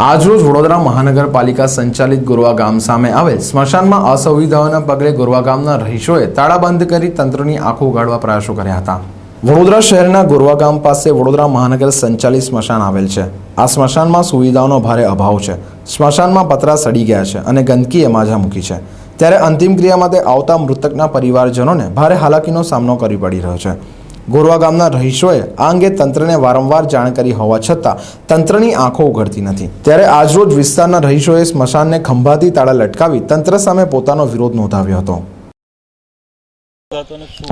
આજરોજ વડોદરા મહાનગરપાલિકા સંચાલિત ગોરવા ગામ સામે આવેલ સ્મશાનમાં અસુવિધાઓના પગલે ગોરવા ગામના રહીશોએ તાળાબંધ કરી તંત્રની આંખો ઉઘાડવા પ્રયાસો કર્યા હતા। વડોદરા શહેરના ગોરવા ગામ પાસે વડોદરા મહાનગર સંચાલિત સ્મશાન આવેલ છે। આ સ્મશાનમાં સુવિધાઓનો ભારે અભાવ છે। સ્મશાનમાં પતરા સડી ગયા છે અને ગંદકીએ માજા મૂકી છે। ત્યારે અંતિમ ક્રિયા માટે આવતા મૃતકના પરિવારજનોને ભારે હાલાકીનો સામનો કરવો પડી રહ્યો છે। ગોરવા ગામના રહીશોએ આ અંગે તંત્રને વારંવાર જાણ કરી હોવા છતાં તંત્રની આંખો ઉઘડતી નથી। ત્યારે આજરોજ વિસ્તારના રહીશોએ સ્મશાનને ખંભાથી તાળા લટકાવી તંત્ર સામે પોતાનો વિરોધ નોંધાવ્યો હતો।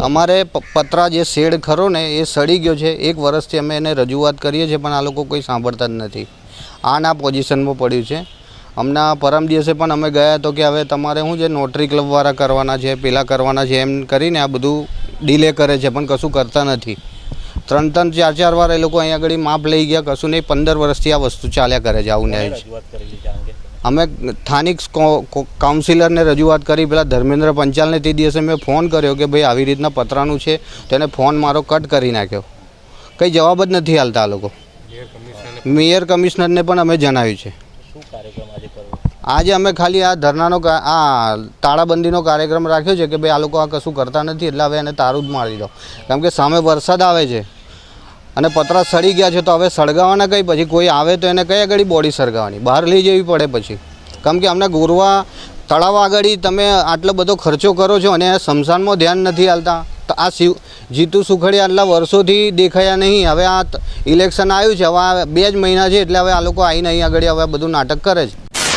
અમારે પતરા જે શેડ ખરો ને એ સડી ગયો છે। 1 વર્ષથી અમે એને રજૂઆત કરીએ છીએ પણ આ લોકો કોઈ સાંભળતા જ નથી। આના પોઝિશનમાં પડ્યું છે। હમણાં પરમ દિવસે પણ અમે ગયા તો કે હવે તમારે શું છે નોટરી ક્લબવાળા કરવાના છે, પેલા કરવાના છે, એમ કરીને આ બધું ડીલે કરે છે પણ કશું કરતા નથી। 3-3, 4-4 વાર એ લોકો અહીંયા આગળ માપ લઈ ગયા, કશું નહીં। 15 વર્ષથી આ વસ્તુ ચાલ્યા કરે છે। આવું ન્યાય છે। અમે સ્થાનિક કાઉન્સિલરને રજૂઆત કરી, પેલા ધર્મેન્દ્ર પંચાલને તે દિવસે મેં ફોન કર્યો કે ભાઈ આવી રીતના પતરાનું છે, તેને ફોન મારો કટ કરી નાખ્યો। કંઈ જવાબ જ નથી હાલતા આ લોકો। મેયર કમિશનરને પણ અમે જણાવ્યું છે। આજે અમે ખાલી આ ધરનાનો આ તાળાબંધીનો કાર્યક્રમ રાખ્યો છે કે ભાઈ આ લોકો આ કશું કરતા નથી એટલે હવે એને તારું જ મારી દો, કેમ કે સામે વરસાદ આવે છે અને પતરા સડી ગયા છે તો હવે સળગાવવાના કંઈ, પછી કોઈ આવે તો એને કઈ આગળ બોડી સળગાવવાની, બહાર લઈ જવી પડે પછી। કેમ કે અમને ગોરવા તળાવ આગળ તમે આટલો બધો ખર્ચો કરો છો અને સ્મશાનમાં ધ્યાન નથી હાલતા। તો આ જીતુ સુખડિયા આટલા વર્ષોથી દેખાયા નહીં, હવે આ ઇલેક્શન આવ્યું છે, હવે આ 2 જ મહિના છે એટલે હવે આ લોકો આવીને અહીં આગળ હવે બધું નાટક કરે છે।